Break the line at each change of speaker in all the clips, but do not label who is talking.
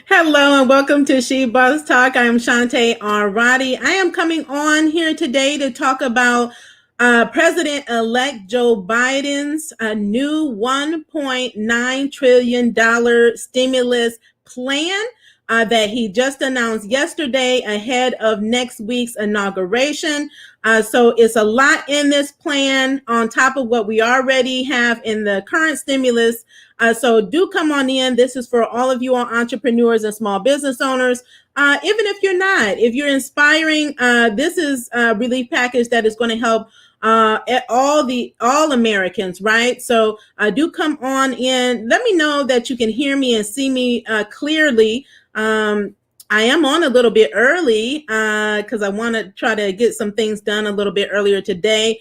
Hello and welcome to She Boss Talk. I am Shantae Arati. I am coming on here today to talk about President-elect Joe Biden's new $1.9 trillion stimulus plan that he just announced yesterday ahead of next week's inauguration. So it's a lot in this plan on top of what we already have in the current stimulus. So do come on in. This is for all of you all entrepreneurs and small business owners. Even if you're not, if you're inspiring, this is a relief package that is going to help all Americans, right? So do come on in. Let me know that you can hear me and see me clearly. I am on a little bit early because I want to try to get some things done a little bit earlier today.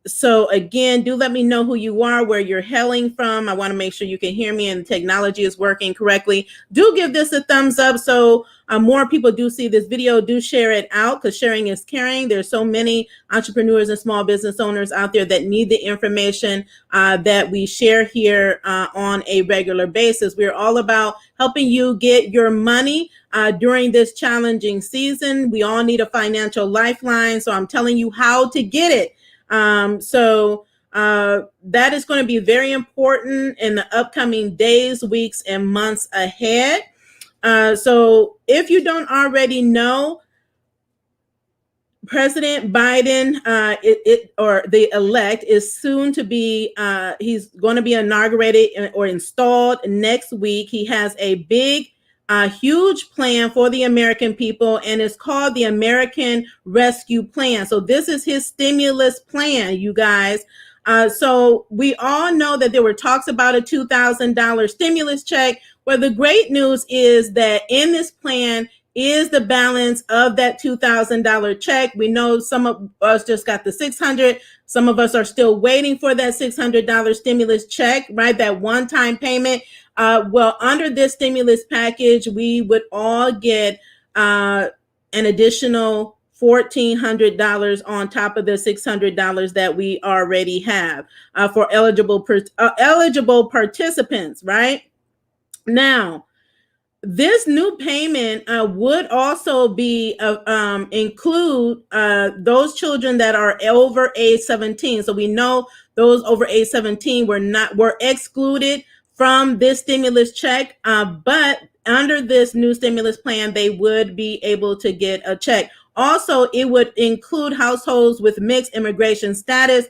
So again, do let me know who you are, where you're hailing from. I want to make sure you can hear me and the technology is working correctly. Do give this a thumbs up so more people do see this video. Do share it out because sharing is caring. There's so many entrepreneurs and small business owners out there that need the information that we share here on a regular basis. We're all about helping you get your money during this challenging season. We all need a financial lifeline. So I'm telling you how to get it. So that is going to be very important in the upcoming days, weeks, and months ahead. So if you don't already know, President Biden, or the elect, is soon to be, he's going to be inaugurated or installed next week. He has a big huge plan for the American people, and it's called the American Rescue Plan. So this is his stimulus plan, you guys. So we all know that there were talks about a $2,000 stimulus check. Well, the great news is that in this plan is the balance of that $2,000 check. We know some of us just got the $600. Some of us are still waiting for that $600 stimulus check, right? That one-time payment. Well, under this stimulus package, we would all get an additional $1,400 on top of the $600 that we already have for eligible participants, right? Now, this new payment would also be include those children that are over age 17. So we know those over age 17 were excluded from this stimulus check, but under this new stimulus plan, they would be able to get a check. Also, it would include households with mixed immigration status.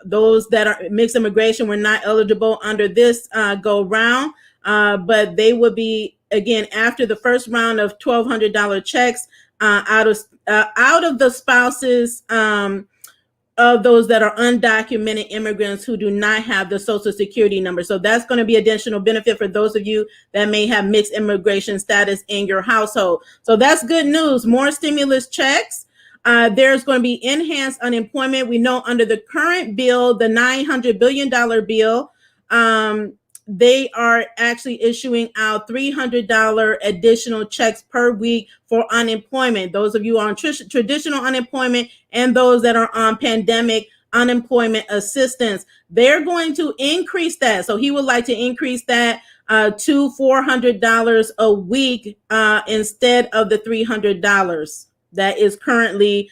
Those that are mixed immigration were not eligible under this go round, but they would be, again, after the first round of $1,200 checks out of the spouses of those that are undocumented immigrants who do not have the Social Security number. So that's going to be additional benefit for those of you that may have mixed immigration status in your household. So that's good news. More stimulus checks. There's going to be enhanced unemployment. We know under the current bill, the $900 billion bill, they are actually issuing out $300 additional checks per week for unemployment. Those of you on traditional unemployment and those that are on pandemic unemployment assistance, they're going to increase that. So he would like to increase that to $400 a week instead of the $300 that is currently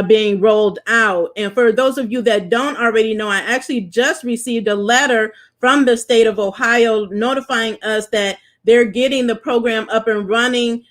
being rolled out. And for those of you that don't already know, I actually just received a letter from the state of Ohio notifying us that they're getting the program up and running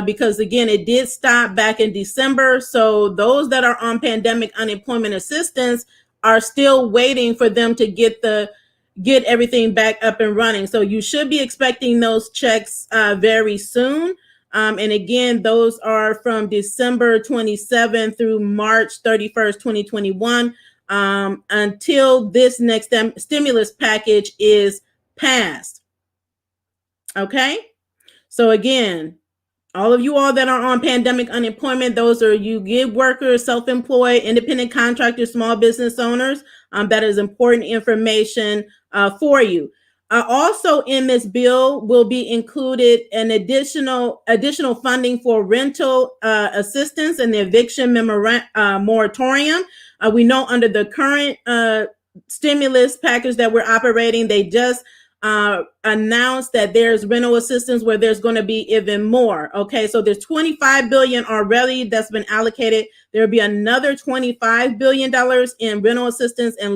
because, again, it did stop back in December. So those that are on pandemic unemployment assistance are still waiting for them to get everything back up and running. So you should be expecting those checks very soon. And again, those are from December 27th through March 31st, 2021. Until this next stimulus package is passed. Okay. So again, all of you all that are on pandemic unemployment, those are you gig workers, self-employed, independent contractors, small business owners. That is important information for you. Also in this bill will be included an additional funding for rental assistance and the eviction moratorium. We know under the current stimulus package that we're operating, they just announced that there's rental assistance where there's going to be even more. Okay, so there's $25 billion already that's been allocated. There'll be another $25 billion in rental assistance and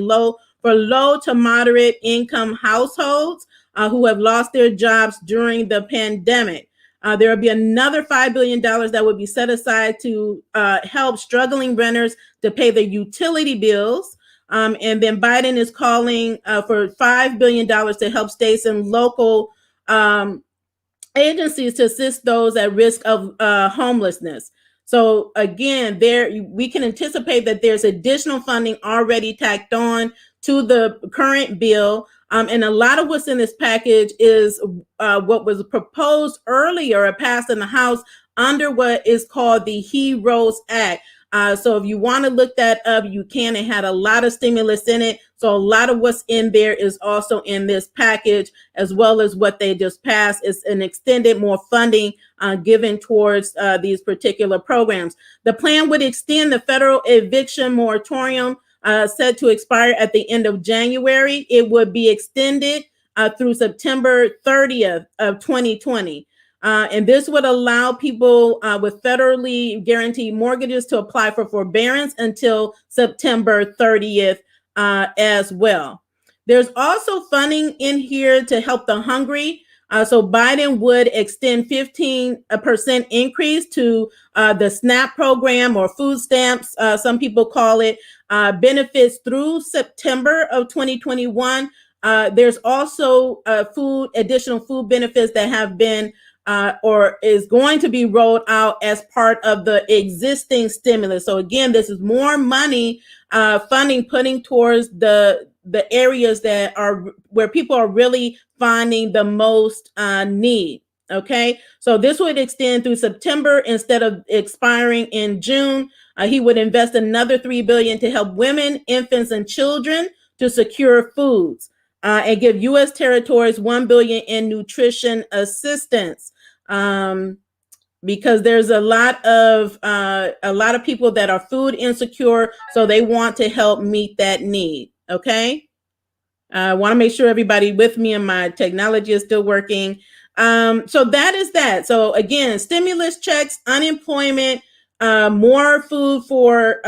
for low to moderate income households who have lost their jobs during the pandemic. There will be another $5 billion that would be set aside to help struggling renters to pay their utility bills. And then Biden is calling for $5 billion to help states and local agencies to assist those at risk of homelessness. So again, we can anticipate that there's additional funding already tacked on to the current bill. And a lot of what's in this package is what was proposed earlier or passed in the House under what is called the HEROES Act. So if you want to look that up, you can. It had a lot of stimulus in it. So a lot of what's in there is also in this package, as well as what they just passed. It's an extended more funding given towards these particular programs. The plan would extend the federal eviction moratorium set to expire at the end of January. It would be extended through September 30th of 2020. And this would allow people with federally guaranteed mortgages to apply for forbearance until September 30th as well. There's also funding in here to help the hungry. So Biden would extend 15% increase to the SNAP program, or food stamps, some people call it, benefits through September of 2021. There's also additional food benefits that have been or is going to be rolled out as part of the existing stimulus. So again, this is more money, funding putting towards the areas that are where people are really finding the most need. Okay, so this would extend through September instead of expiring in June. He would invest another $3 billion to help women, infants, and children to secure foods, and give U.S. territories $1 billion in nutrition assistance. Because there's a lot of people that are food insecure, so they want to help meet that need. Okay, I want to make sure everybody with me and my technology is still working. So that is that. So again, stimulus checks, unemployment, more food for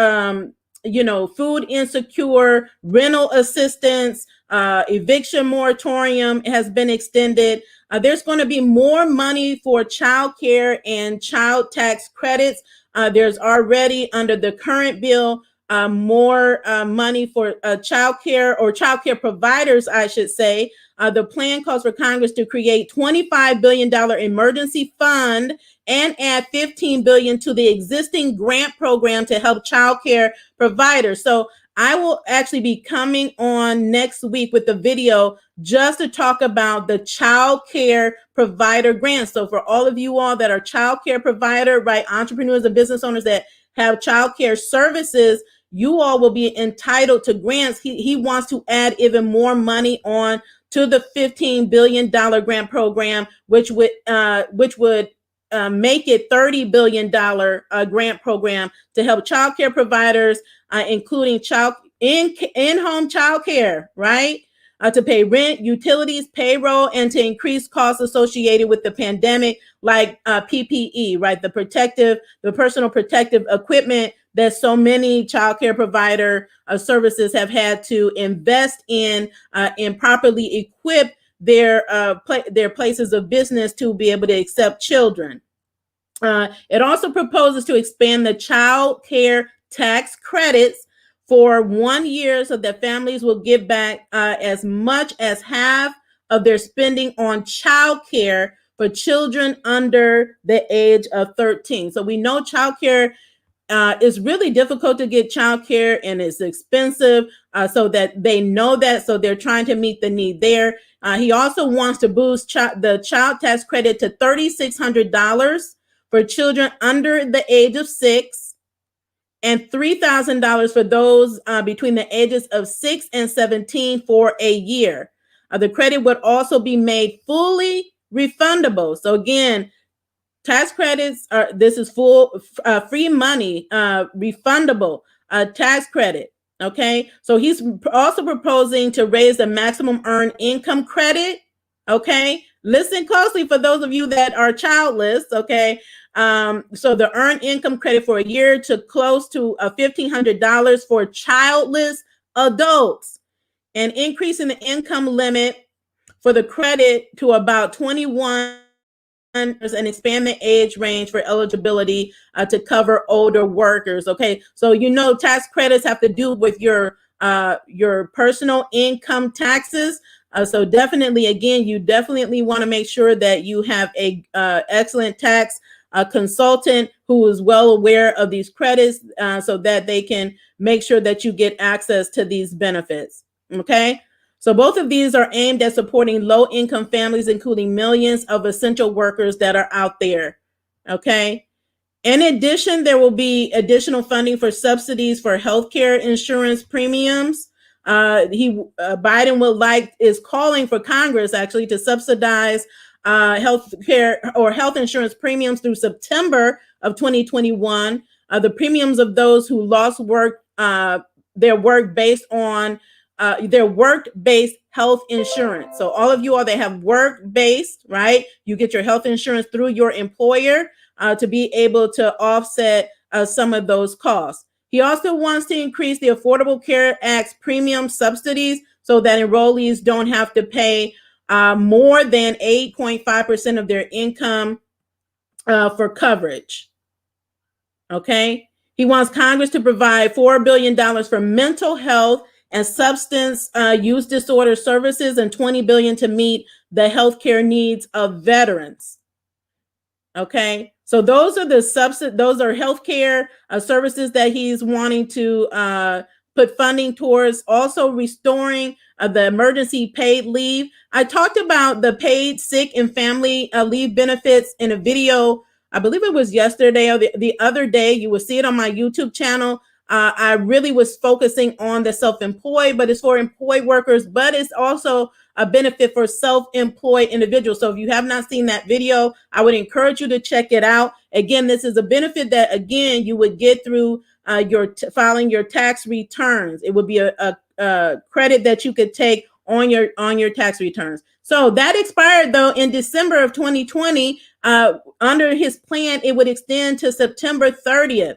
food insecure, rental assistance, eviction moratorium has been extended. There's going to be more money for child care and child tax credits. There's already, under the current bill, more money for child care, or child care providers, I should say. The plan calls for Congress to create $25 billion emergency fund and add $15 billion to the existing grant program to help child care providers. So I will actually be coming on next week with a video just to talk about the child care provider grants. So for all of you all that are child care provider, right, entrepreneurs and business owners that have child care services, you all will be entitled to grants. He wants to add even more money on to the $15 billion grant program, which would make it $30 billion grant program to help child care providers, including in-home child care, right? To pay rent, utilities, payroll, and to increase costs associated with the pandemic, like PPE, right? The personal protective equipment that so many child care provider services have had to invest in and properly equip their places of business to be able to accept children. It also proposes to expand the child care tax credits for 1 year so that families will give back as much as half of their spending on child care for children under the age of 13. So we know child care is really difficult to get child care, and it's expensive, so that they know that, so they're trying to meet the need there. He also wants to boost the child tax credit to $3,600 for children under the age of 6, and $3,000 for those between the ages of 6 and 17 for a year. The credit would also be made fully refundable. So again, tax credits this is full free money, refundable tax credit. Okay, so he's also proposing to raise the maximum earned income credit Okay, listen closely for those of you that are childless. Okay, so the earned income credit for a year to close to $1,500 for childless adults, and increasing the income limit for the credit to about 21 and expand the age range for eligibility to cover older workers. Okay, so tax credits have to do with your personal income taxes. So definitely, again, you definitely want to make sure that you have a excellent tax consultant who is well aware of these credits, so that they can make sure that you get access to these benefits. Okay. So both of these are aimed at supporting low-income families, including millions of essential workers that are out there. Okay. In addition, there will be additional funding for subsidies for healthcare insurance premiums. Biden is calling for Congress actually to subsidize healthcare or health insurance premiums through September of 2021. The premiums of those who lost their work based on their work-based health insurance. So all of you all that have work-based, right? You get your health insurance through your employer to be able to offset some of those costs. He also wants to increase the Affordable Care Act's premium subsidies so that enrollees don't have to pay more than 8.5% of their income for coverage. Okay. He wants Congress to provide $4 billion for mental health and substance use disorder services, and $20 billion to meet the healthcare needs of veterans. Okay, so those are those are healthcare services that he's wanting to put funding towards. Also restoring the emergency paid leave. I talked about the paid sick and family leave benefits in a video. I believe it was yesterday or the other day. You will see it on my YouTube channel. I really was focusing on the self-employed, but it's for employed workers, but it's also a benefit for self-employed individuals. So if you have not seen that video, I would encourage you to check it out. Again, this is a benefit that, again, you would get through filing your tax returns. It would be a credit that you could take on your tax returns. So that expired though in December of 2020. Under his plan, it would extend to September 30th.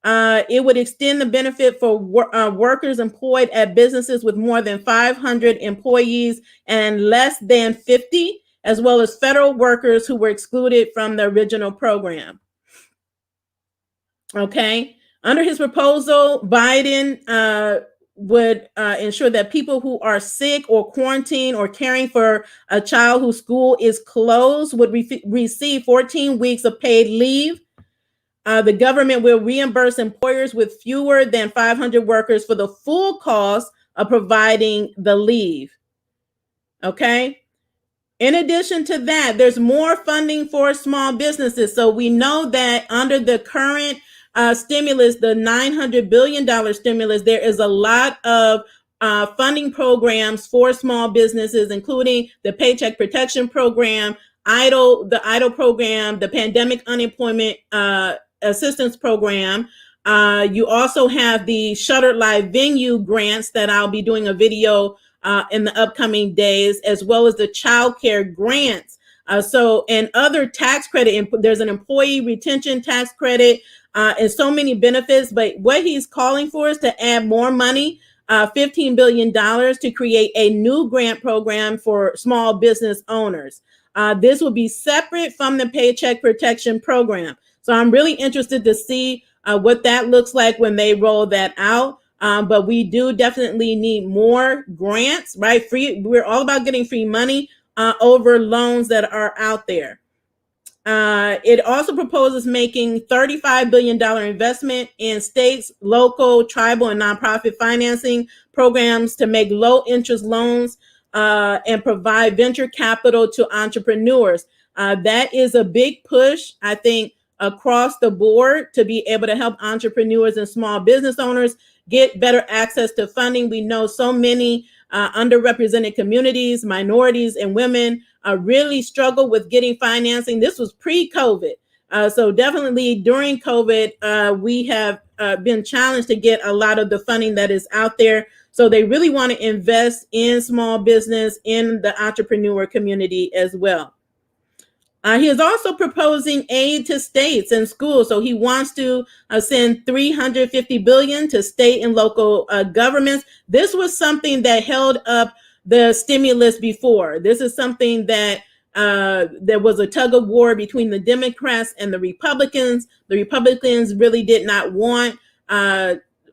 It would extend the benefit for workers employed at businesses with more than 500 employees and less than 50, as well as federal workers who were excluded from the original program. Okay. Under his proposal, Biden would ensure that people who are sick or quarantined or caring for a child whose school is closed would receive 14 weeks of paid leave. The government will reimburse employers with fewer than 500 workers for the full cost of providing the leave. Okay. In addition to that, there's more funding for small businesses. So we know that under the current stimulus, the $900 billion stimulus, there is a lot of funding programs for small businesses, including the Paycheck Protection Program, the EIDL program, the Pandemic Unemployment Assistance Program. You also have the Shuttered Live Venue grants that I'll be doing a video in the upcoming days, as well as the child care grants. And other tax credit, there's an employee retention tax credit and so many benefits. But what he's calling for is to add more money, $15 billion to create a new grant program for small business owners. This will be separate from the Paycheck Protection Program. So I'm really interested to see what that looks like when they roll that out. But we do definitely need more grants, right? We're all about getting free money over loans that are out there. It also proposes making $35 billion investment in states, local, tribal, and nonprofit financing programs to make low interest loans and provide venture capital to entrepreneurs. That is a big push, I think, across the board to be able to help entrepreneurs and small business owners get better access to funding. We know so many underrepresented communities, minorities, and women really struggle with getting financing. This was pre-COVID. So definitely during COVID, we have been challenged to get a lot of the funding that is out there. So they really want to invest in small business, in the entrepreneur community as well. He is also proposing aid to states and schools. So he wants to send $350 billion to state and local governments. This was something that held up the stimulus before. This is something that there was a tug of war between the Democrats and the Republicans. The Republicans really did not want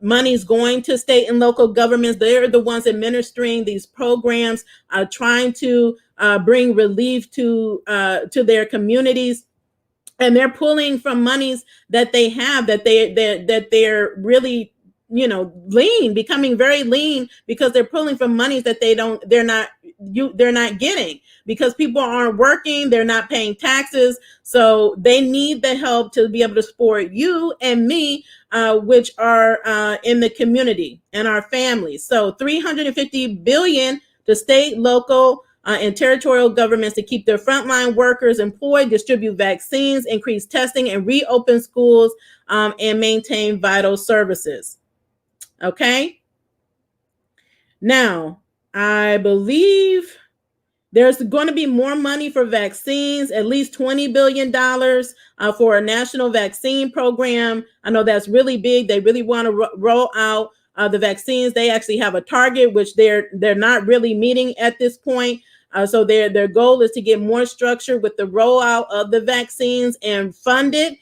monies going to state and local governments. They're the ones administering these programs, trying to bring relief to their communities, and they're pulling from monies that they have that they're really lean, becoming very lean, because they're pulling from monies that they're not getting, because people aren't working, they're not paying taxes, so they need the help to be able to support you and me, which are in the community and our families. So $350 billion to state, local, and territorial governments to keep their frontline workers employed, distribute vaccines, increase testing, and reopen schools, and maintain vital services. Okay. Now, I believe there's going to be more money for vaccines, at least $20 billion for a national vaccine program. I know that's really big. They really want to roll out the vaccines. They actually have a target, which they're not really meeting at this point. So their goal is to get more structure with the rollout of the vaccines and fund it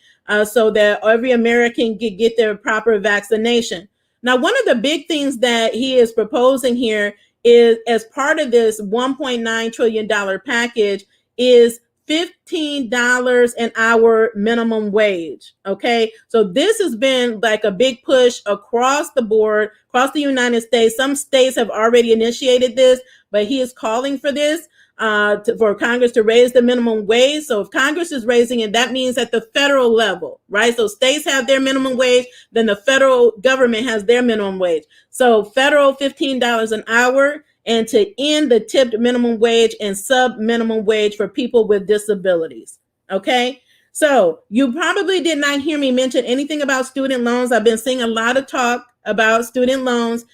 so that every American can get their proper vaccination. Now, one of the big things that he is proposing here is, as part of this $1.9 trillion package, is $15 an hour minimum wage. Okay, so this has been like a big push across the board, across the United States. Some states have already initiated this, but he is calling for this for Congress to raise the minimum wage. So if Congress is raising it, that means at the federal level, right? So states have their minimum wage, then the federal government has their minimum wage. So federal $15 an hour, and to end the tipped minimum wage and sub minimum wage for people with disabilities. Okay. So you probably did not hear me mention anything about student loans. I've been seeing a lot of talk about student loans.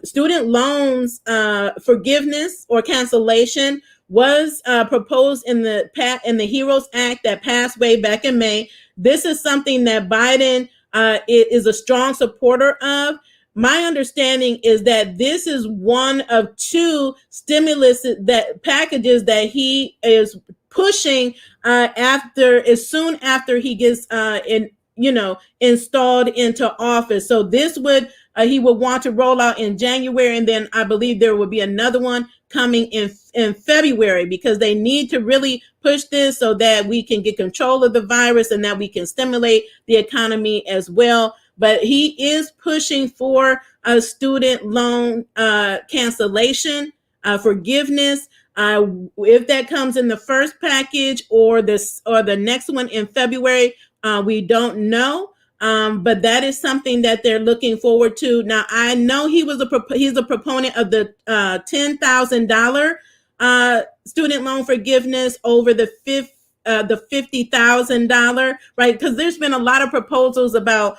Student loans forgiveness or cancellation was proposed in the HEROES Act that passed way back in May. This is something that Biden is a strong supporter of. My understanding is that this is one of two stimulus packages that he is pushing as soon after he gets installed into office. So this would he would want to roll out in January, and then I believe there will be another one coming in February, because they need to really push this so that we can get control of the virus and that we can stimulate the economy as well. But he is pushing for a student loan cancellation, forgiveness. If that comes in the first package or the next one in February, we don't know. But that is something that they're looking forward to. Now, I know he's a proponent of the $10,000 student loan forgiveness over the $50,000, right? Because there's been a lot of proposals about,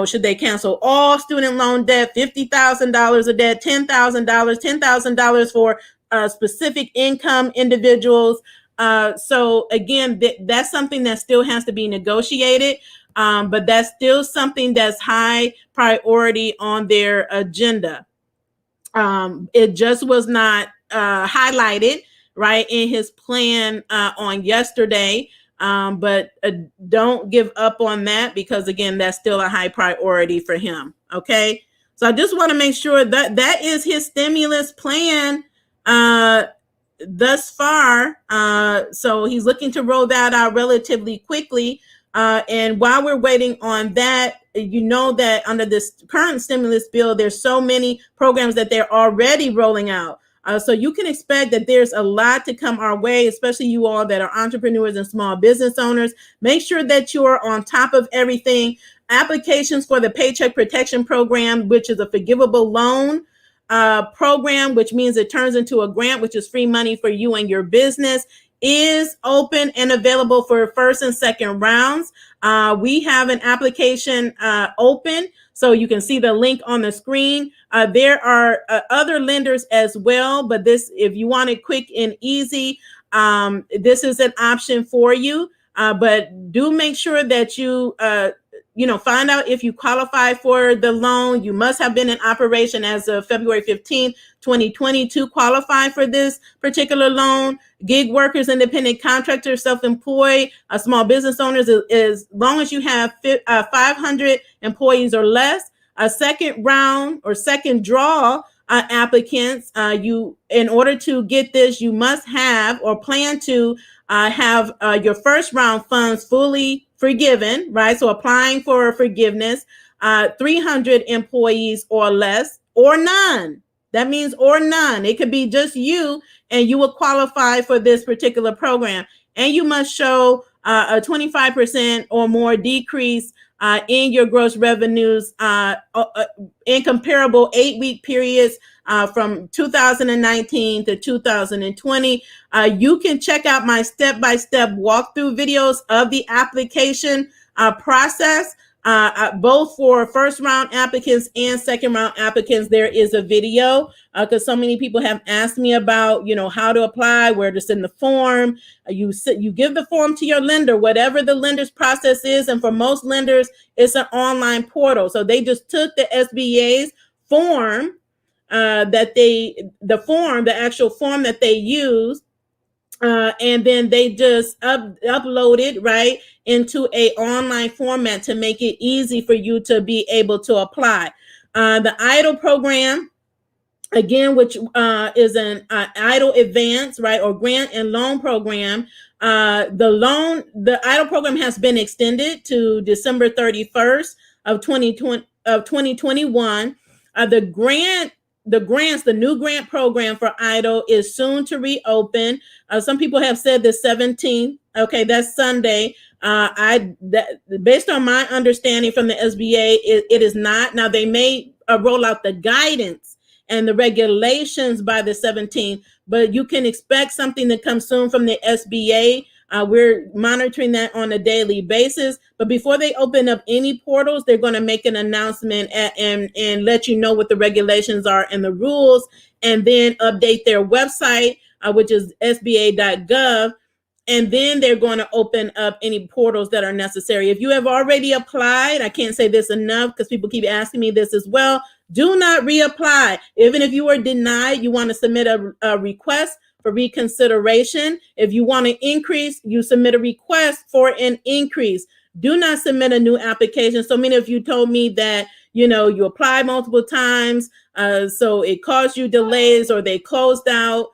should they cancel all student loan debt, $50,000 of debt, $10,000 for specific income individuals. So again, that's something that still has to be negotiated. But that's still something that's high priority on their agenda. It just was not highlighted, right, in his plan on yesterday. But don't give up on that, because again, that's still a high priority for him. Okay. So I just want to make sure that that is his stimulus plan thus far. So he's looking to roll that out relatively quickly. And while we're waiting on that, that under this current stimulus bill, there's so many programs that they're already rolling out. So you can expect that there's a lot to come our way, especially you all that are entrepreneurs and small business owners. Make sure that you're on top of everything. Applications for the Paycheck Protection Program, which is a forgivable loan program, which means it turns into a grant, which is free money for you and your business, is open and available for first and second rounds. We have an application open, so you can see the link on the screen. There are other lenders as well, but if you want it quick and easy, this is an option for you. But do make sure that you find out if you qualify for the loan. You must have been in operation as of February 15th, 2020 to qualify for this particular loan. Gig workers, independent contractors, self-employed, small business owners, as long as you have 500 employees or less. A second round or second draw applicants, in order to get this, you must have or plan to have your first round funds fully forgiven, right? So applying for forgiveness, 300 employees or less, or none. That means or none. It could be just you, and you will qualify for this particular program. And you must show a 25% or more decrease in your gross revenues in comparable 8-week periods from 2019 to 2020. You can check out my step-by-step walkthrough videos of the application process. Both for first round applicants and second round applicants, there is a video because so many people have asked me about, how to apply, where to send the form. You give the form to your lender, whatever the lender's process is. And for most lenders, it's an online portal. So they just took the SBA's form the actual form that they use, and then they just upload it right into a online format to make it easy for you to be able to apply. The EIDL program, again, which is an EIDL advance, right, or grant and loan program. The EIDL program has been extended to December 31st of 2021. The new grant program for EIDL is soon to reopen. Some people have said the 17th. Okay, that's Sunday. Based on my understanding from the SBA, it is not. Now, they may roll out the guidance and the regulations by the 17th, but you can expect something to come soon from the SBA. We're monitoring that on a daily basis. But before they open up any portals, they're going to make an announcement and let you know what the regulations are and the rules, and then update their website, which is sba.gov. And then they're going to open up any portals that are necessary. If you have already applied, I can't say this enough because people keep asking me this as well. Do not reapply. Even if you were denied, you want to submit a request for reconsideration. If you want to increase, you submit a request for an increase. Do not submit a new application. So many of you told me that, you applied multiple times, so it caused you delays, or they closed out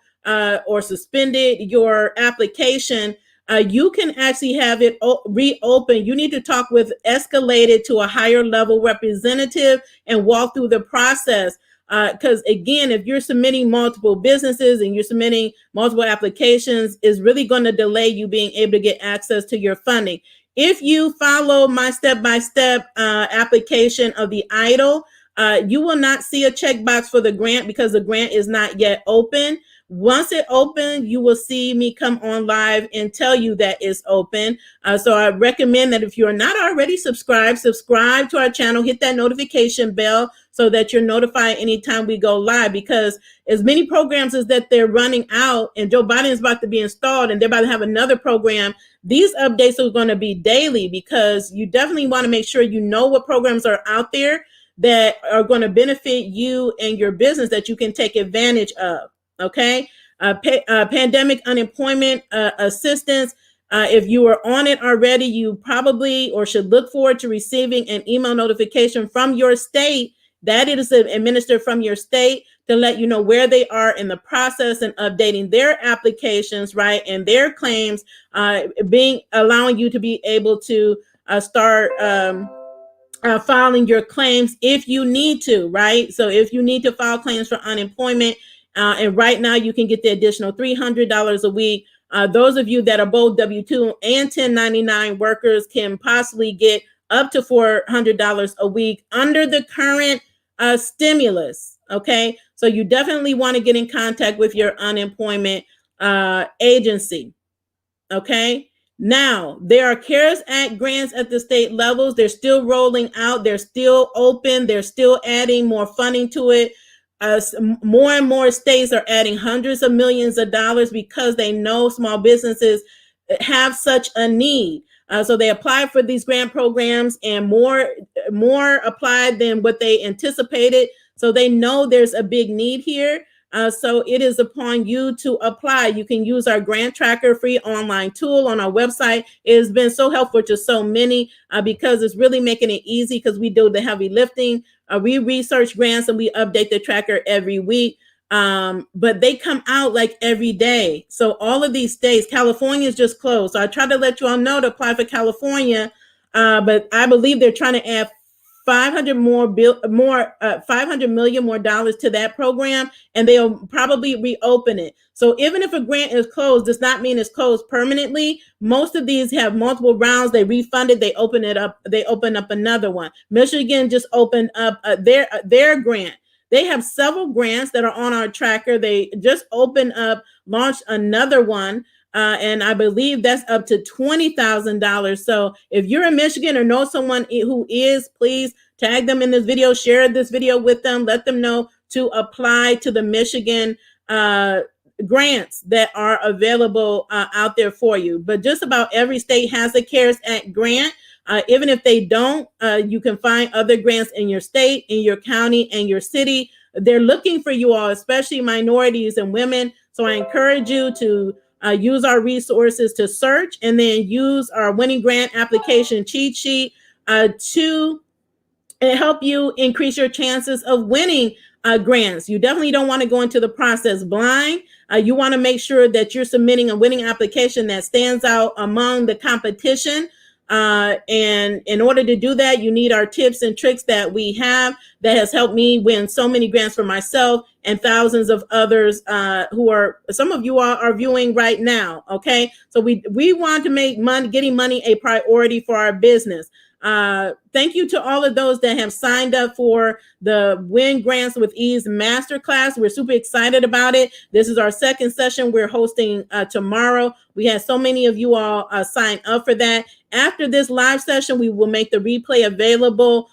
or suspended your application. You can actually have it reopen. You need to talk with escalated to a higher level representative and walk through the process. Because again, if you're submitting multiple businesses and you're submitting multiple applications, is really going to delay you being able to get access to your funding. If you follow my step-by-step application of the EIDL, you will not see a checkbox for the grant because the grant is not yet open. Once it opens, you will see me come on live and tell you that it's open. So I recommend that if you're not already subscribe to our channel, hit that notification bell so that you're notified anytime we go live, because as many programs as that they're running out, and Joe Biden is about to be installed and they're about to have another program, these updates are going to be daily, because you definitely want to make sure you know what programs are out there that are going to benefit you and your business that you can take advantage of. Okay. Pandemic unemployment assistance. If you are on it already, you probably or should look forward to receiving an email notification from your state that it is administered from your state to let you know where they are in the process and updating their applications, right, and their claims, allowing you to be able to start filing your claims if you need to, right? So if you need to file claims for unemployment, and right now you can get the additional $300 a week. Those of you that are both W-2 and 1099 workers can possibly get up to $400 a week under the current stimulus. Okay, so you definitely want to get in contact with your unemployment agency. Okay, Now, there are CARES Act grants at the state levels. They're still rolling out. They're still open. They're still adding more funding to it. More and more states are adding hundreds of millions of dollars because they know small businesses have such a need. So they apply for these grant programs, and more applied than what they anticipated. So they know there's a big need here. So it is upon you to apply. You can use our grant tracker free online tool on our website. It has been so helpful to so many because it's really making it easy because we do the heavy lifting. We research grants and we update the tracker every week. But they come out like every day. So all of these states, California is just closed. So I try to let you all know to apply for California. But I believe they're trying to add 500 million more dollars to that program, and they'll probably reopen it. So even if a grant is closed, does not mean it's closed permanently. Most of these have multiple rounds. They refund it. They open it up. They open up another one. Michigan just opened up their grant. They have several grants that are on our tracker. They just launched another one. And I believe that's up to $20,000. So if you're in Michigan or know someone who is, please tag them in this video, share this video with them, let them know to apply to the Michigan grants that are available out there for you. But just about every state has a CARES Act grant. Even if they don't, you can find other grants in your state, in your county, and your city. They're looking for you all, especially minorities and women. So I encourage you to use our resources to search, and then use our winning grant application cheat sheet to help you increase your chances of winning grants. You definitely don't want to go into the process blind. You want to make sure that you're submitting a winning application that stands out among the competition. And in order to do that, you need our tips and tricks that we have that has helped me win so many grants for myself and thousands of others some of you are viewing right now. Okay, so we want to make getting money a priority for our business. Thank you to all of those that have signed up for the Win Grants with Ease Masterclass. We're super excited about it. This is our second session we're hosting tomorrow. We had so many of you all sign up for that. After this live session, we will make the replay available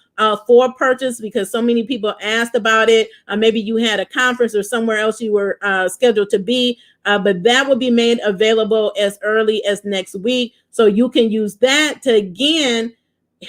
for purchase because so many people asked about it. Maybe you had a conference or somewhere else you were scheduled to be, but that will be made available as early as next week. So you can use that to, again,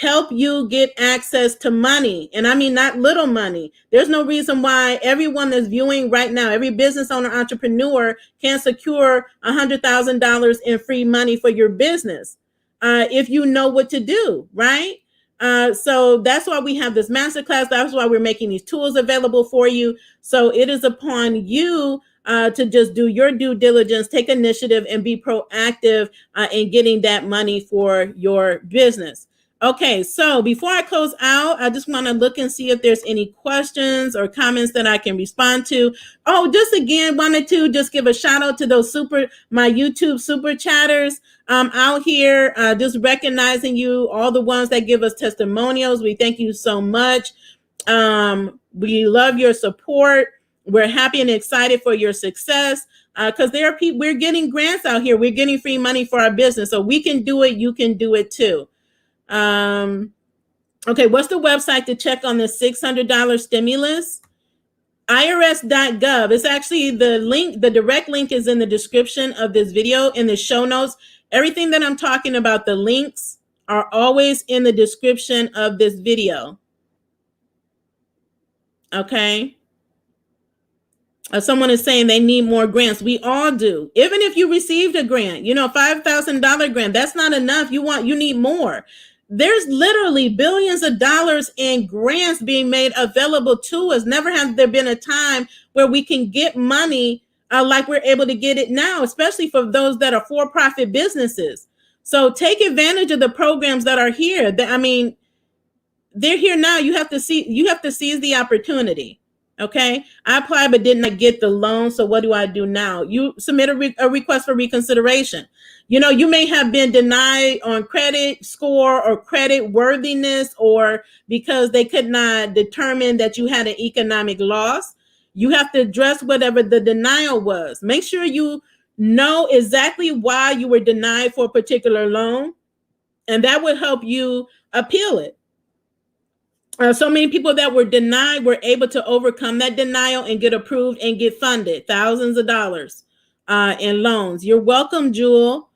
help you get access to money. And I mean, not little money. There's no reason why everyone that's viewing right now, every business owner, entrepreneur can secure $100,000 in free money for your business if you know what to do, right? So that's why we have this masterclass. That's why we're making these tools available for you. So it is upon you to just do your due diligence, take initiative, and be proactive in getting that money for your business. Okay, so before I close out, I just want to look and see if there's any questions or comments that I can respond to. Oh, just again, wanted to just give a shout out to those my YouTube super chatters out here, just recognizing you, all the ones that give us testimonials. We thank you so much. We love your support. We're happy and excited for your success because there are people, we're getting grants out here. We're getting free money for our business. So we can do it. You can do it too. Okay, what's the website to check on the $600 stimulus? IRS.gov. It's actually the link, the direct link is in the description of this video, in the show notes. Everything that I'm talking about, the links are always in the description of this video. Okay. Someone is saying they need more grants. We all do. Even if you received a grant, a $5,000 grant, that's not enough. You need more. There's literally billions of dollars in grants being made available to us. Never has there been a time where we can get money like we're able to get it now, especially for those that are for-profit businesses. So take advantage of the programs that are here. They're here now. You have to seize the opportunity. Okay, I applied but did not get the loan. So what do I do now? You submit a request for reconsideration. You may have been denied on credit score or credit worthiness, or because they could not determine that you had an economic loss. You have to address whatever the denial was. Make sure you know exactly why you were denied for a particular loan, and that would help you appeal it. So many people that were denied were able to overcome that denial and get approved and get funded thousands of dollars in loans. You're welcome, Jewel.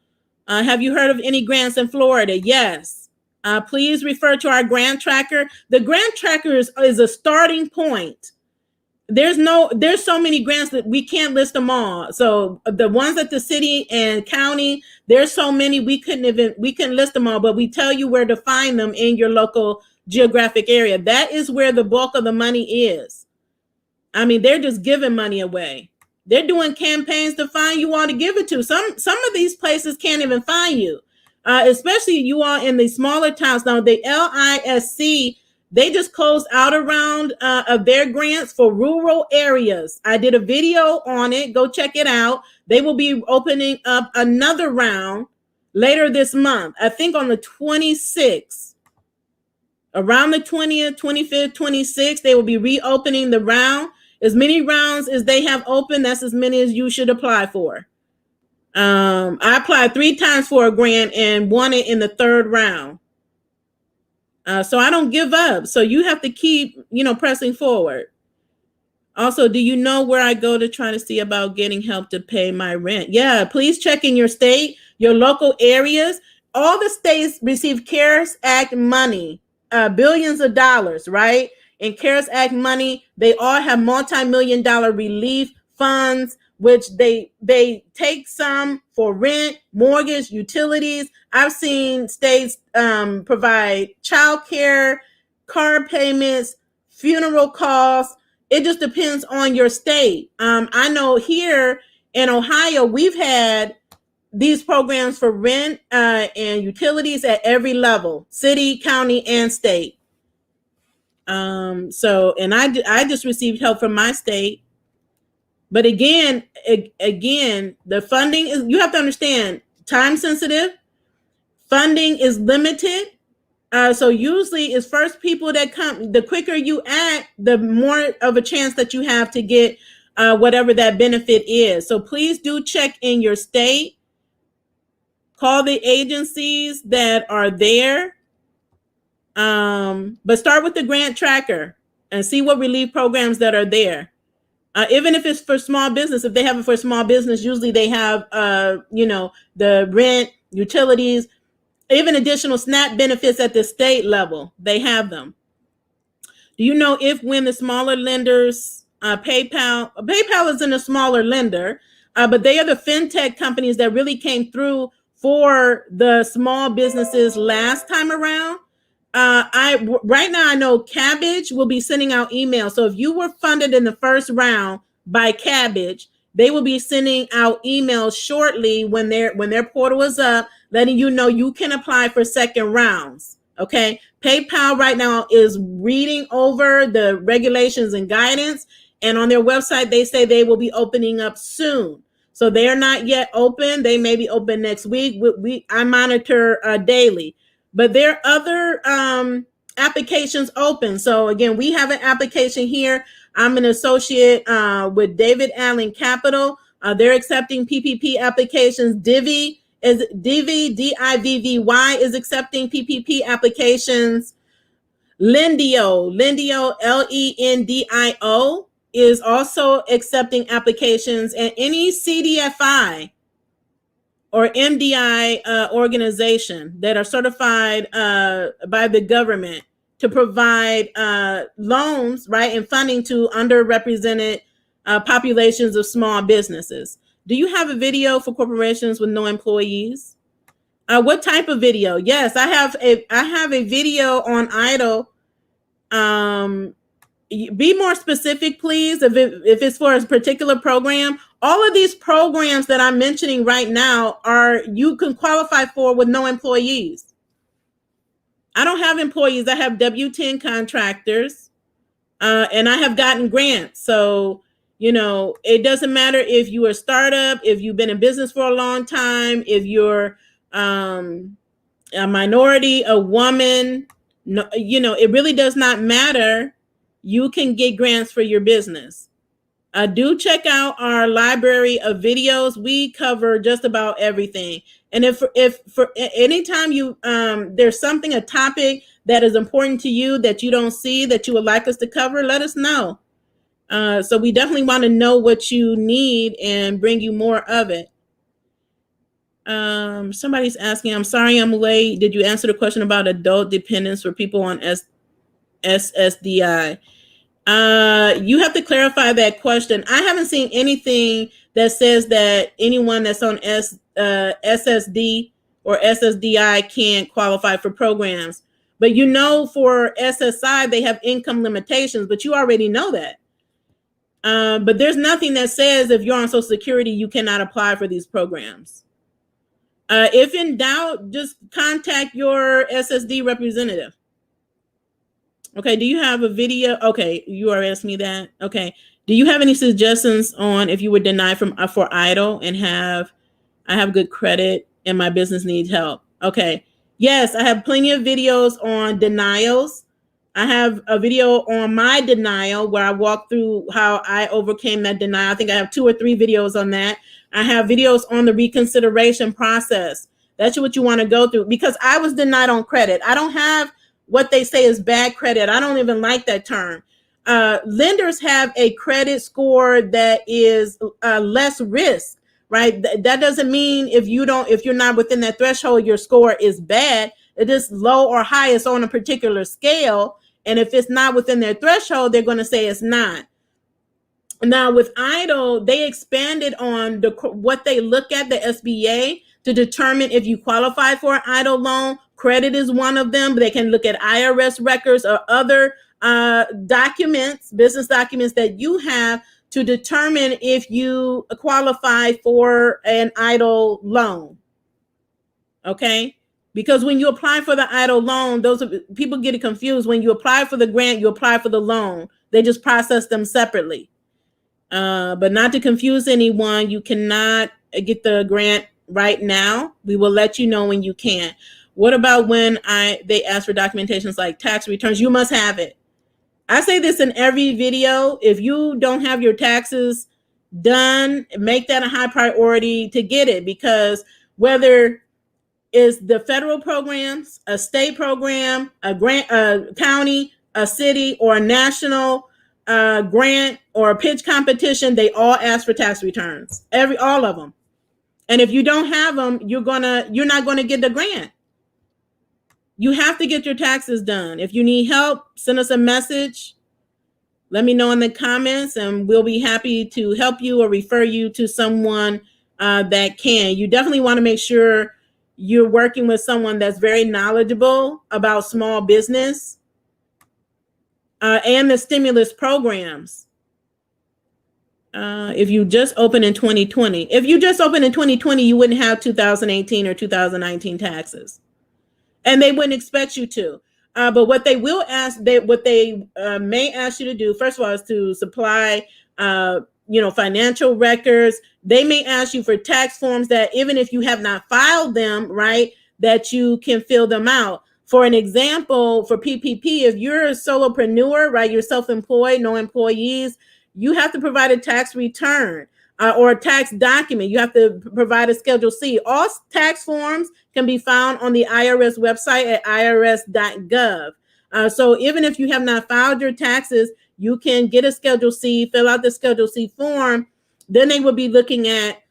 Have you heard of any grants in Florida? Yes. Please refer to our grant tracker. The grant tracker is a starting point. There's so many grants that we can't list them all. So the ones at the city and county, there's so many we couldn't list them all, but we tell you where to find them in your local geographic area. That is where the bulk of the money is. I mean, they're just giving money away. They're doing campaigns to find you all to give it to. Some of these places can't even find you, especially you all in the smaller towns. Now, the LISC, they just closed out a round of their grants for rural areas. I did a video on it. Go check it out. They will be opening up another round later this month, I think on the 26th. Around the 20th, 25th, 26th, they will be reopening the round. As many rounds as they have open, that's as many as you should apply for. I applied 3 times for a grant and won it in the 3rd round. So I don't give up. So you have to keep, pressing forward. Also, do you know where I go to try to see about getting help to pay my rent? Yeah, please check in your state, your local areas. All the states receive CARES Act money. Billions of dollars, right? In CARES Act money, they all have multi-million-dollar relief funds, which they take some for rent, mortgage, utilities. I've seen states provide child care, car payments, funeral costs. It just depends on your state. I know here in Ohio, we've had these programs for rent and utilities at every level, city, county, and state. And I just received help from my state. But again, the funding is, you have to understand, time sensitive. Funding is limited. So usually it's first people that come, the quicker you act, the more of a chance that you have to get whatever that benefit is. So please do check in your state. Call the agencies that are there, but start with the grant tracker and see what relief programs that are there. Even if it's for small business, if they have it for small business, usually they have, the rent, utilities, even additional SNAP benefits at the state level. They have them. Do you know when the smaller lenders, PayPal isn't a smaller lender, but they are the fintech companies that really came through for the small businesses last time around. Right now I know Cabbage will be sending out emails. So if you were funded in the first round by Cabbage, they will be sending out emails shortly when their portal is up, letting you know you can apply for second rounds. Okay. PayPal right now is reading over the regulations and guidance, and on their website they say they will be opening up soon. So they are not yet open. They may be open next week. I monitor daily, but there are other applications open. So again, we have an application here. I'm an associate with David Allen Capital. They're accepting PPP applications. Divvy, DIVVY is accepting PPP applications. Lendio, LENDIO is also accepting applications, and any CDFI or MDI organization that are certified by the government to provide loans, right, and funding to underrepresented populations of small businesses. Do you have a video for corporations with no employees? What type of video? Yes, I have a video on EIDL. Be more specific, please. If it's for a particular program, all of these programs that I'm mentioning right now you can qualify for with no employees. I don't have employees. I have W-10 contractors, and I have gotten grants. So, it doesn't matter if you're a startup, if you've been in business for a long time, if you're a minority, a woman, it really does not matter. You can get grants for your business. Do check out our library of videos. We cover just about everything. And if for anytime you there's something, a topic that is important to you that you don't see that you would like us to cover, let us know. So we definitely want to know what you need and bring you more of it. Somebody's asking, I'm sorry I'm late. Did you answer the question about adult dependence for people on SSDI? You have to clarify that question. I haven't seen anything that says that anyone that's on SSD or SSDI can't qualify for programs. But for SSI, they have income limitations, but you already know that. But there's nothing that says if you're on Social Security, you cannot apply for these programs. If in doubt, just contact your SSD representative. Okay, do you have a video? Okay, you already asked me that. Okay, do you have any suggestions on if you were denied for EIDL and I have good credit and my business needs help? Okay, yes, I have plenty of videos on denials. I have a video on my denial where I walk through how I overcame that denial. I think I have 2 or 3 videos on that. I have videos on the reconsideration process. That's what you want to go through, because I was denied on credit. I don't have what they say is bad credit. I don't even like that term. Lenders have a credit score that is less risk, right? That doesn't mean if you're not within that threshold, your score is bad. It is low or high. It's on a particular scale. And if it's not within their threshold, they're going to say it's not. Now with EIDL, they expanded on what they look at, the SBA, to determine if you qualify for an EIDL loan. Credit is one of them, but they can look at IRS records or other documents, business documents that you have to determine if you qualify for an EIDL loan. Okay? Because when you apply for the EIDL loan, people get it confused. When you apply for the grant, you apply for the loan. They just process them separately. But not to confuse anyone, you cannot get the grant right now. We will let you know when you can. What about when they ask for documentations like tax returns? You must have it. I say this in every video. If you don't have your taxes done, make that a high priority to get it, because whether it's the federal programs, a state program, a grant, a county, a city, or a national grant or a pitch competition, they all ask for tax returns. All of them. And if you don't have them, you're not gonna get the grant. You have to get your taxes done. If you need help, send us a message. Let me know in the comments, and we'll be happy to help you or refer you to someone that can. You definitely want to make sure you're working with someone that's very knowledgeable about small business and the stimulus programs. If you just opened in 2020, you wouldn't have 2018 or 2019 taxes, and they wouldn't expect you to. But what they will ask, what they may ask you to do, first of all, is to supply, financial records. They may ask you for tax forms that even if you have not filed them, right, that you can fill them out. For an example, for PPP, if you're a solopreneur, right, you're self-employed, no employees, you have to provide a tax return or a tax document. You have to provide a Schedule C. All tax forms can be found on the IRS website at irs.gov. So even if you have not filed your taxes, you can get a Schedule C, fill out the Schedule C form. Then they will be looking at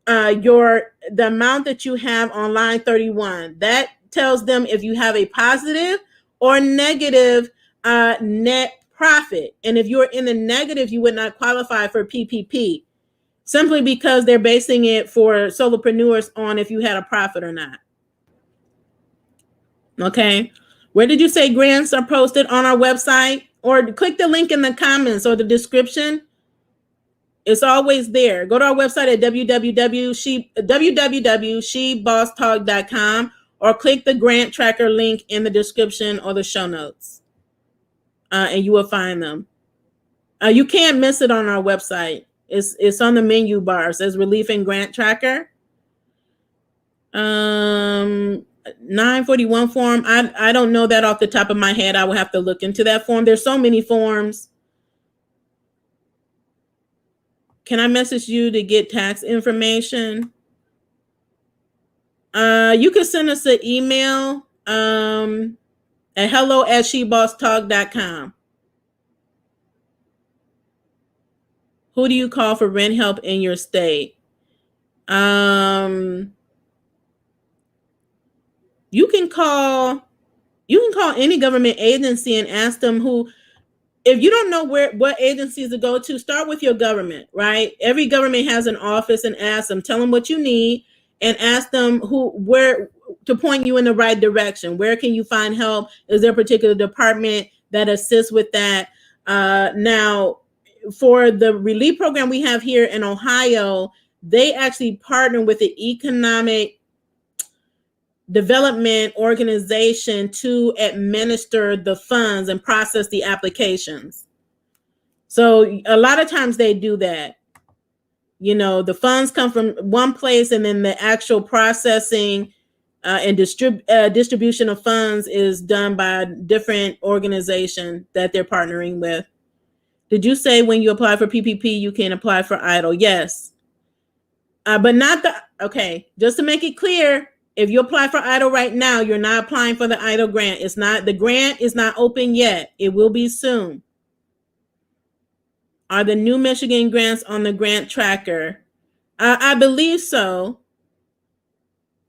the amount that you have on line 31. That tells them if you have a positive or negative net profit. And if you're in the negative, you would not qualify for PPP, simply because they're basing it for solopreneurs on if you had a profit or not. Okay. Where did you say grants are posted? On our website? Or click the link in the comments or the description. It's always there. Go to our website at www.shebosstalk.com or click the grant tracker link in the description or the show notes. And you will find them. You can't miss it on our website. It's on the menu bar. It says Relief and Grant Tracker. 941 form. I don't know that off the top of my head. I will have to look into that form. There's so many forms. Can I message you to get tax information? You can send us an email at hello@shebosstalk.com. Who do you call for rent help in your state? You can call any government agency and ask them who. If you don't know what agencies to go to, start with your government, right? Every government has an office, and ask them, tell them what you need, and ask them where to point you in the right direction. Where can you find help? Is there a particular department that assists with that? Now, for the relief program we have here in Ohio, they actually partner with the Economic Development Organization to administer the funds and process the applications. So a lot of times they do that. The funds come from one place, and then the actual processing and distribution of funds is done by a different organization that they're partnering with. Did you say when you apply for PPP, you can apply for EIDL? Yes. But not okay, just to make it clear, if you apply for EIDL right now, you're not applying for the EIDL grant. The grant is not open yet. It will be soon. Are the new Michigan grants on the grant tracker? I believe so.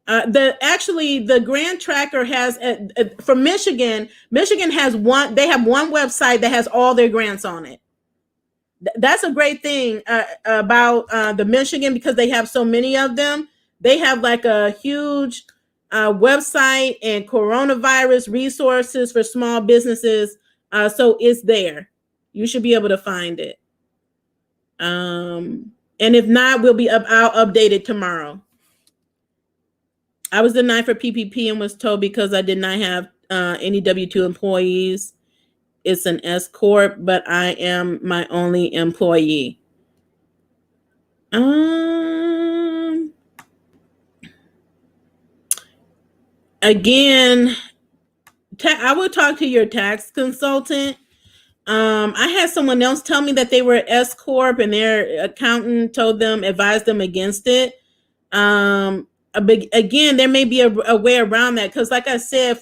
The grant tracker has for Michigan has one. They have one website that has all their grants on it. That's a great thing about the Michigan, because they have so many of them. They have like a huge website and coronavirus resources for small businesses. So it's there. You should be able to find it. And if not, I'll update it tomorrow. I was denied for PPP and was told because I did not have any W-2 employees. It's an S corp, but I am my only employee. Again, I would talk to your tax consultant. I had someone else tell me that they were S corp, and their accountant advised them against it. Again, there may be a way around that, because like I said,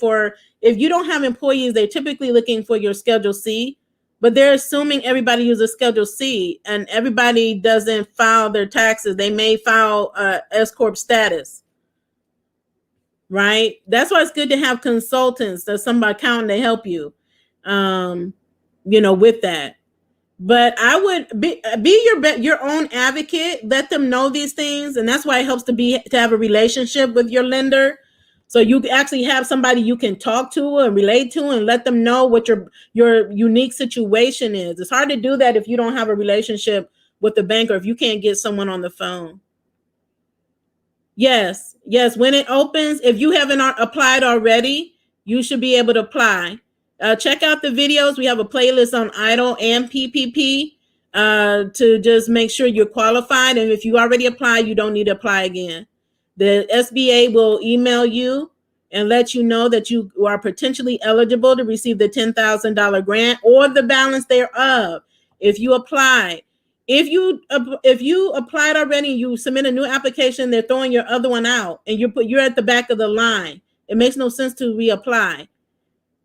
if you don't have employees, they're typically looking for your Schedule C, but they're assuming everybody uses Schedule C, and everybody doesn't file their taxes. They may file S corp status, right? That's why it's good to have consultants, somebody accountant to help you, with that. But I would be your own advocate. Let them know these things, and that's why it helps to have a relationship with your lender, so you actually have somebody you can talk to and relate to, and let them know what your unique situation is. It's hard to do that if you don't have a relationship with the bank, or if you can't get someone on the phone. Yes. When it opens, if you haven't applied already, you should be able to apply. Check out the videos. We have a playlist on EIDL and PPP to just make sure you're qualified. And if you already applied, you don't need to apply again. The SBA will email you and let you know that you are potentially eligible to receive the $10,000 grant or the balance thereof if you apply. If you applied already, you submit a new application, they're throwing your other one out, and you're at the back of the line. It makes no sense to reapply.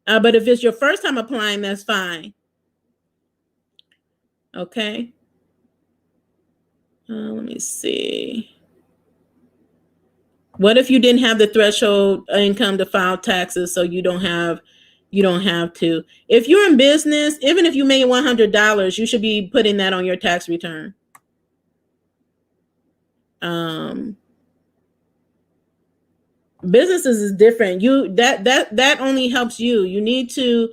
But if it's your first time applying, that's fine. Okay. Let me see. What if you didn't have the threshold income to file taxes, so you don't have to? If you're in business, even if you made $100, you should be putting that on your tax return. Businesses is different. That only helps you. You need to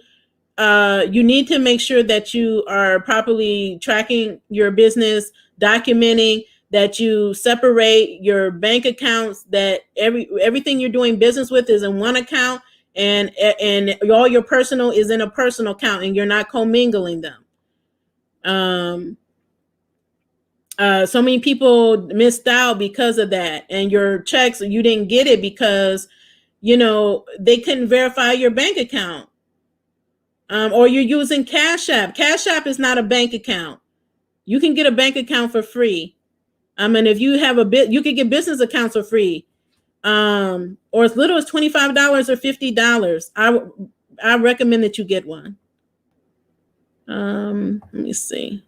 make sure that you are properly tracking your business, documenting that you separate your bank accounts, that everything you're doing business with is in one account, and all your personal is in a personal account, and you're not commingling them. So many people missed out because of that, and your checks, you didn't get it because they couldn't verify your bank account. Or you're using Cash App. Cash App is not a bank account. You can get a bank account for free. I mean, if you have you could get business accounts for free, or as little as $25 or $50. I recommend that you get one. Let me see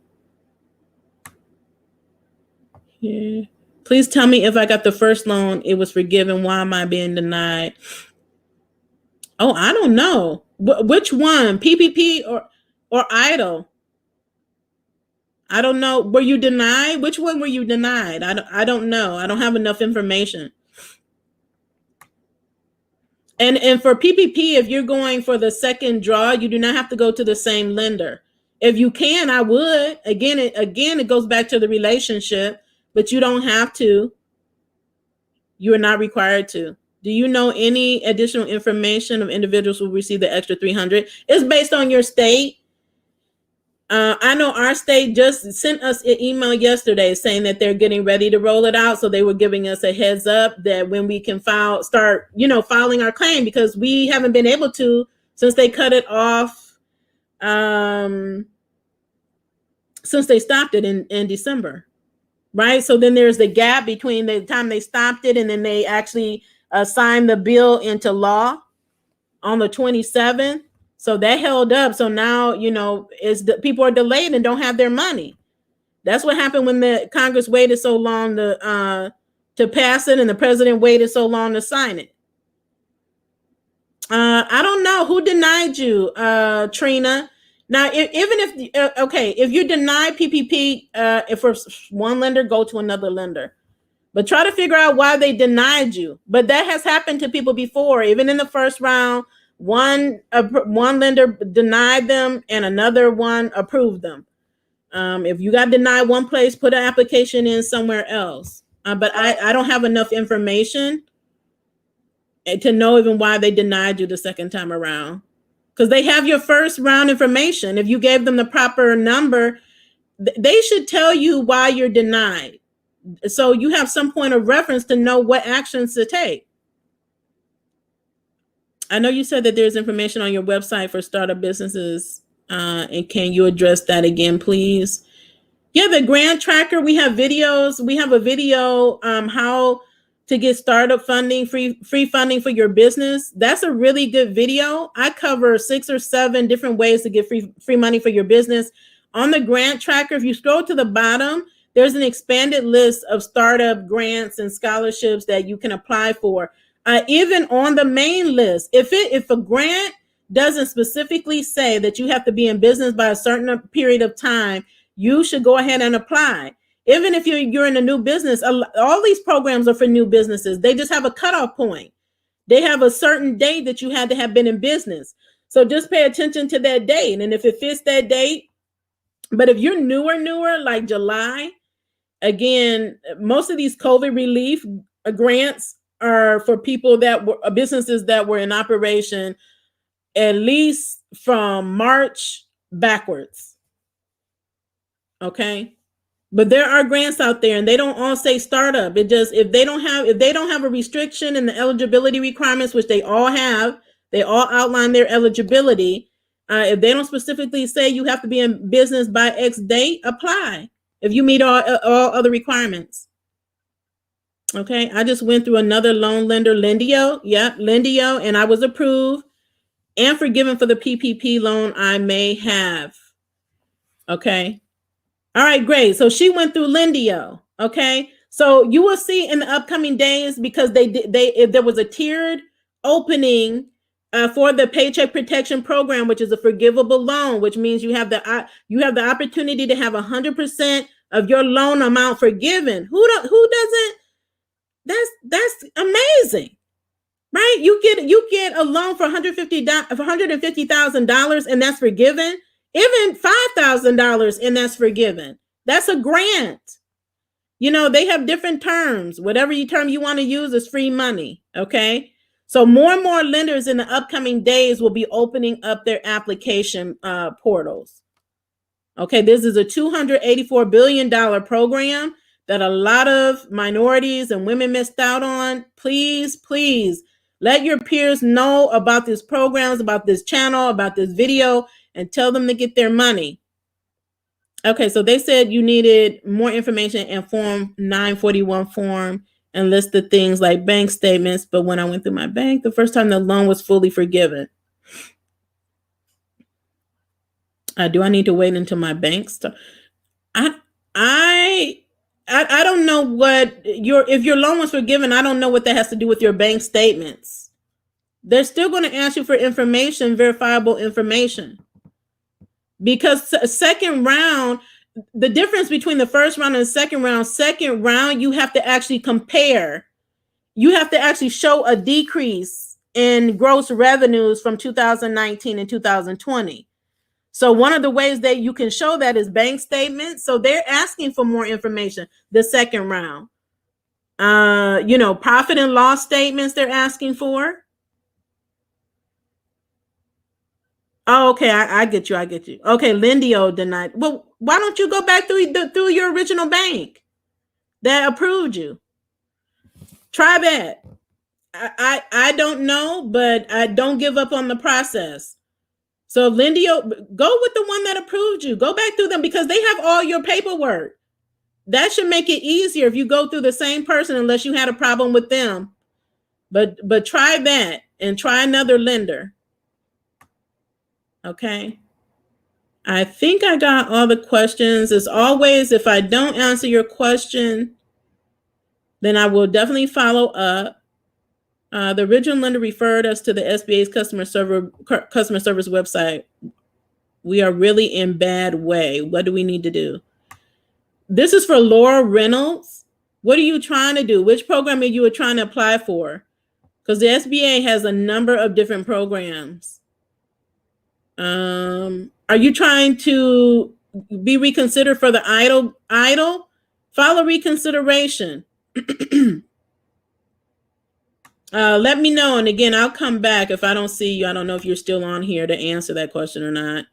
here. Please tell me if I got the first loan, it was forgiven. Why am I being denied? Oh, I don't know. Which one? PPP or EIDL? I don't know. Were you denied? Which one were you denied? I don't know. I don't have enough information. And for PPP, if you're going for the second draw, you do not have to go to the same lender. If you can, I would. Again, it goes back to the relationship, but you don't have to. You are not required to. Do you know any additional information of individuals who receive the extra 300? It's based on your state. I know our state just sent us an email yesterday saying that they're getting ready to roll it out. So they were giving us a heads up that when we can start filing our claim, because we haven't been able to since they cut it off, since they stopped it in December, right? So then there's the gap between the time they stopped it and then they actually signed the bill into law on the 27th. So that held up. So now, people are delayed and don't have their money. That's what happened when the Congress waited so long to pass it and the president waited so long to sign it. I don't know who denied you, Trina. Now, if you deny PPP, if for one lender, go to another lender. But try to figure out why they denied you. But that has happened to people before. Even in the first round, one lender denied them and another one approved them. If you got denied one place, put an application in somewhere else. But I don't have enough information to know even why they denied you the second time around. Because they have your first round information. If you gave them the proper number, they should tell you why you're denied. So you have some point of reference to know what actions to take. I know you said that there's information on your website for startup businesses. And can you address that again, please? Yeah, the grant tracker, we have videos. We have a video, how to get startup funding, free funding for your business. That's a really good video. I cover 6 or 7 different ways to get free money for your business. On the grant tracker, if you scroll to the bottom, there's an expanded list of startup grants and scholarships that you can apply for. Even on the main list, if a grant doesn't specifically say that you have to be in business by a certain period of time, you should go ahead and apply. Even if you're in a new business, all these programs are for new businesses. They just have a cutoff point. They have a certain date that you had to have been in business. So just pay attention to that date. And if it fits that date, but if you're newer, like July, again, most of these COVID relief grants are for people businesses that were in operation at least from March backwards. Okay. But there are grants out there and they don't all say startup. It just, if they don't have a restriction in the eligibility requirements, which they all have, they all outline their eligibility. If they don't specifically say you have to be in business by X date, apply if you meet all other requirements. Okay. I just went through another loan lender, Lendio. Yep, Lendio, and I was approved and forgiven for the PPP loan I may have. Okay. All right, great. So she went through Lendio. Okay. So you will see in the upcoming days, because if there was a tiered opening for the Paycheck Protection Program, which is a forgivable loan, which means you have the opportunity to have 100% of your loan amount forgiven. Who doesn't? That's amazing. Right? You get a loan for $150,000 and that's forgiven. Even $5,000 and that's forgiven. That's a grant. They have different terms. Whatever term you want to use is free money. Okay. So more and more lenders in the upcoming days will be opening up their application portals. Okay. This is a $284 billion program that a lot of minorities and women missed out on. Please, please let your peers know about these programs, about this channel, about this video, and tell them to get their money. Okay, so they said you needed more information in Form 941 form and list the things like bank statements. But when I went through my bank, the first time the loan was fully forgiven. Do I need to wait until my bank starts? I don't know what if your loan was forgiven. I don't know what that has to do with your bank statements. They're still going to ask you for information, verifiable information, because second round, the difference between the first round and the second round, you have to actually compare. You have to actually show a decrease in gross revenues from 2019 and 2020. So one of the ways that you can show that is bank statements. So they're asking for more information the second round. Profit and loss statements they're asking for. Oh, okay, I get you. Okay, Lendio denied. Well, why don't you go back through your original bank that approved you? Try that. I don't know, but I don't give up on the process. So Lendio, go with the one that approved you. Go back through them because they have all your paperwork. That should make it easier if you go through the same person, unless you had a problem with them. But try that and try another lender. Okay. I think I got all the questions. As always, if I don't answer your question, then I will definitely follow up. The original lender referred us to the SBA's customer service website. We are really in bad way. What do we need to do? This is for Laura Reynolds. What are you trying to do? Which program are you trying to apply for? Because the SBA has a number of different programs. Are you trying to be reconsidered for the EIDL? File a reconsideration. Let me know. And again, I'll come back if I don't see you. I don't know if you're still on here to answer that question or not.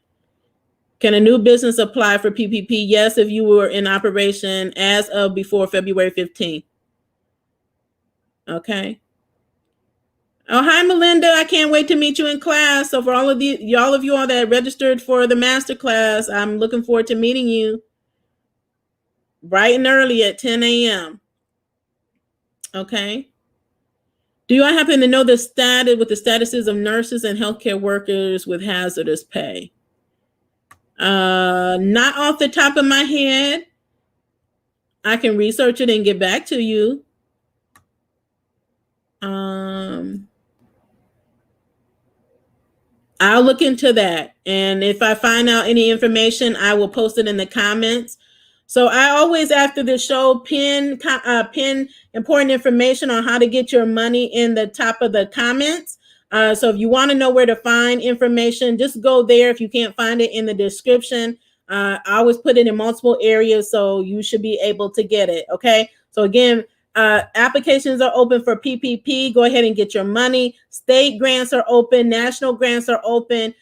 Can a new business apply for PPP? Yes, if you were in operation as of before February 15th. Okay. Oh, hi, Melinda. I can't wait to meet you in class. So for all of you all that registered for the Masterclass, I'm looking forward to meeting you bright and early at 10 a.m. Okay. Do I happen to know the statuses of nurses and healthcare workers with hazardous pay? Not off the top of my head. I can research it and get back to you. I'll look into that. And if I find out any information, I will post it in the comments. So I always, after the show, pin important information on how to get your money in the top of the comments. So if you want to know where to find information, just go there. If you can't find it in the description, I always put it in multiple areas, so you should be able to get it. Okay. So again, applications are open for PPP. Go ahead and get your money. State grants are open. National grants are open.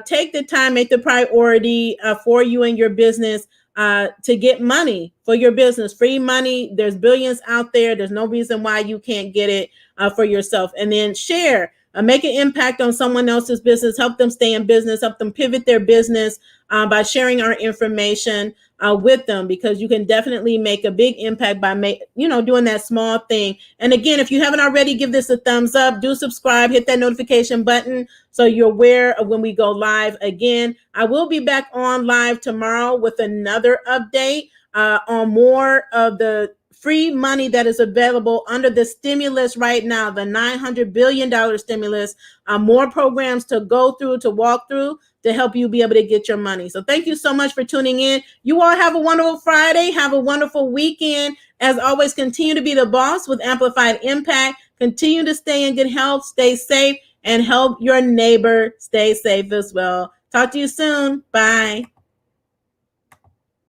Take the time, make the priority for you and your business to get money for your business. Free money. There's billions out there. There's no reason why you can't get it for yourself. And then share. Make an impact on someone else's business, help them stay in business, help them pivot their business by sharing our information with them, because you can definitely make a big impact by doing that small thing. And again, if you haven't already, give this a thumbs up, do subscribe, hit that notification button so you're aware of when we go live again. I will be back on live tomorrow with another update on more of the free money that is available under the stimulus right now, the $900 billion stimulus, more programs to go through, to walk through, to help you be able to get your money. So thank you so much for tuning in. You all have a wonderful Friday. Have a wonderful weekend. As always, continue to be the boss with amplified impact. Continue to stay in good health, stay safe, and help your neighbor stay safe as well. Talk to you soon. Bye.